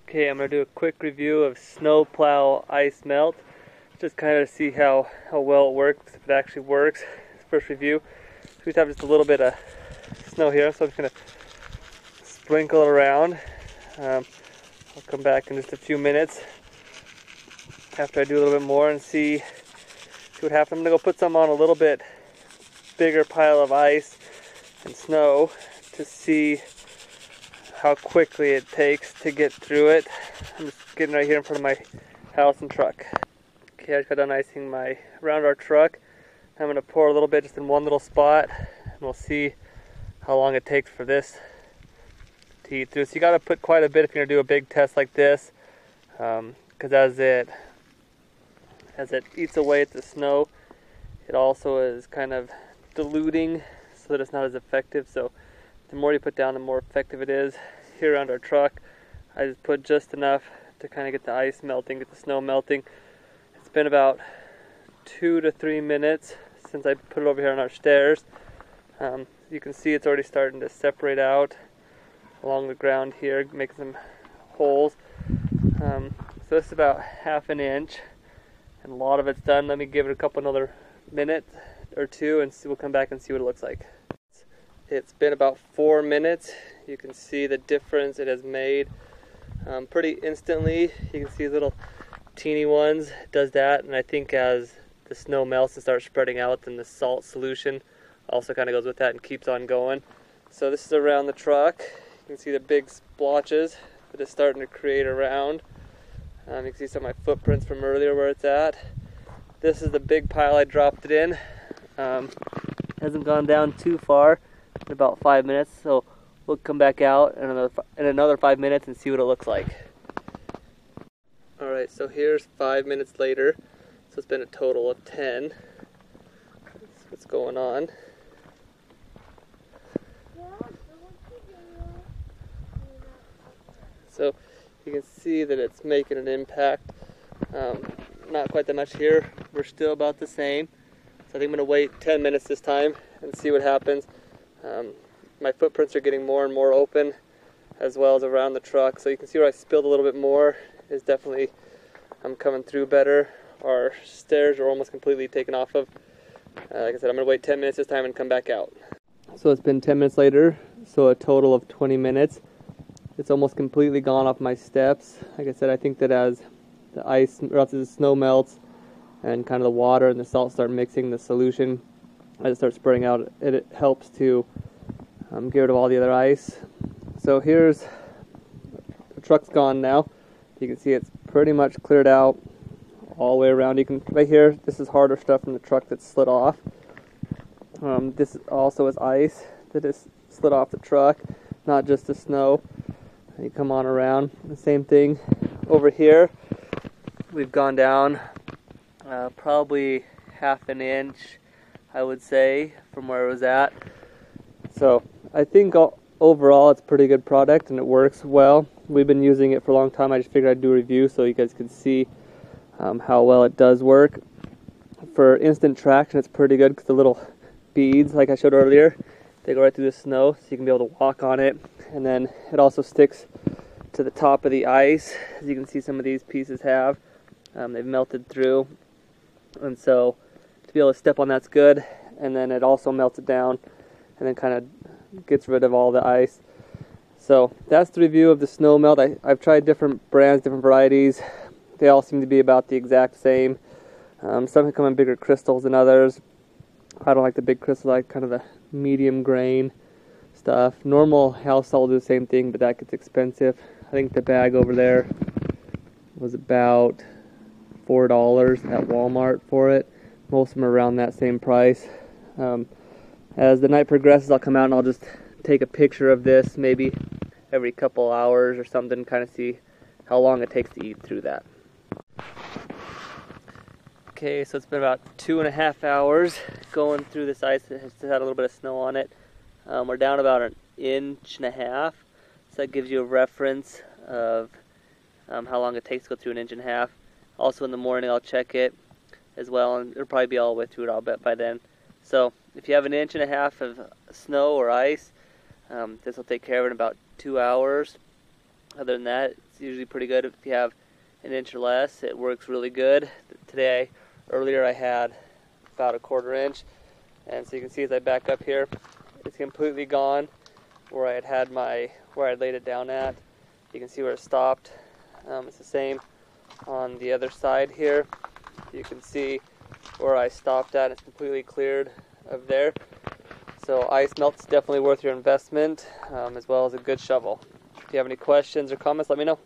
Okay, I'm going to do a quick review of snowplow ice melt. Just kind of see how well it works, if it actually works. First review. So we have just a little bit of snow here, so I'm just going to sprinkle it around. I'll come back in just a few minutes after I do a little bit more and see what happens. I'm going to go put some on a little bit bigger pile of ice and snow to see how quickly it takes to get through it. I'm just getting right here in front of my house and truck. Okay, I just got done icing around our truck. I'm going to pour a little bit just in one little spot, and we'll see how long it takes for this to eat through. So you got to put quite a bit if you're going to do a big test like this, because as it eats away at the snow, it also is kind of diluting so that it's not as effective. So the more you put down, the more effective it is. Here around our truck, I just put just enough to kind of get the ice melting, get the snow melting. It's been about 2 to 3 minutes since I put it over here on our stairs. You can see it's already starting to separate out along the ground here, making some holes. So this is about ½ an inch, and a lot of it's done. Let me give it a couple another minute or two, and we'll come back and see what it looks like. It's been about 4 minutes. You can see the difference it has made pretty instantly. You can see little teeny ones. It does that, and I think as the snow melts and starts spreading out, then the salt solution also kind of goes with that and keeps on going. So this is around the truck. You can see the big splotches that it's starting to create around. You can see some of my footprints from earlier where it's at. This is the big pile I dropped it in. Hasn't gone down too far. In about 5 minutes, so we'll come back out in another 5 minutes and see what it looks like. Alright, so here's 5 minutes later, so it's been a total of 10. That's what's going on. So you can see that it's making an impact. Not quite that much here, we're still about the same. So I think I'm going to wait 10 minutes this time and see what happens. My footprints are getting more and more open, as well as around the truck. So you can see where I spilled a little bit more. Is definitely, I'm coming through better. Our stairs are almost completely taken off of. Like I said, I'm going to wait 10 minutes this time and come back out. So it's been 10 minutes later, so a total of 20 minutes. It's almost completely gone off my steps. Like I said, I think that as the ice, or as the snow melts, and kind of the water and the salt start mixing, the solution, as it starts spreading out, it helps to get rid of all the other ice. So here's, the truck's gone now. You can see it's pretty much cleared out all the way around. You can, right here, this is harder stuff from the truck that's slid off. This also is ice that is slid off the truck, not just the snow. And you come on around, the same thing over here. We've gone down probably ½ an inch, I would say, from where it was at. So I think overall it's a pretty good product and it works well. We've been using it for a long time. I just figured I'd do a review so you guys can see how well it does work. For instant traction, it's pretty good because the little beads, like I showed earlier, they go right through the snow, so you can be able to walk on it. And then it also sticks to the top of the ice, as you can see some of these pieces have. They've melted through, and so to be able to step on that's good. And then it also melts it down and then kind of gets rid of all the ice. So that's the review of the snow melt. I've tried different brands, different varieties. They all seem to be about the exact same. Some come in bigger crystals than others. I don't like the big crystals, I like kind of the medium grain stuff. Normal house salt will do the same thing, but that gets expensive. I think the bag over there was about $4 at Walmart for it. Most of them are around that same price. As the night progresses, I'll come out and I'll just take a picture of this maybe every couple hours or something, kind of see how long it takes to eat through that. Okay, so it's been about 2.5 hours going through this ice. It has had a little bit of snow on it. We're down about 1.5 inches, so that gives you a reference of how long it takes to go through 1.5 inches. Also in the morning I'll check it as well, and it'll probably be all the way through it, I'll bet, by then. So if you have 1.5 inches of snow or ice, this will take care of it in about 2 hours. Other than that, It's usually pretty good if you have an inch or less. It works really good. Earlier I had about a 1/4 inch, and so you can see as I back up here, it's completely gone where I laid it down at. You can see where it stopped. It's the same on the other side here. You can see where I stopped at. It's completely cleared of there. So ice melt's definitely worth your investment, as well as a good shovel. If you have any questions or comments, let me know.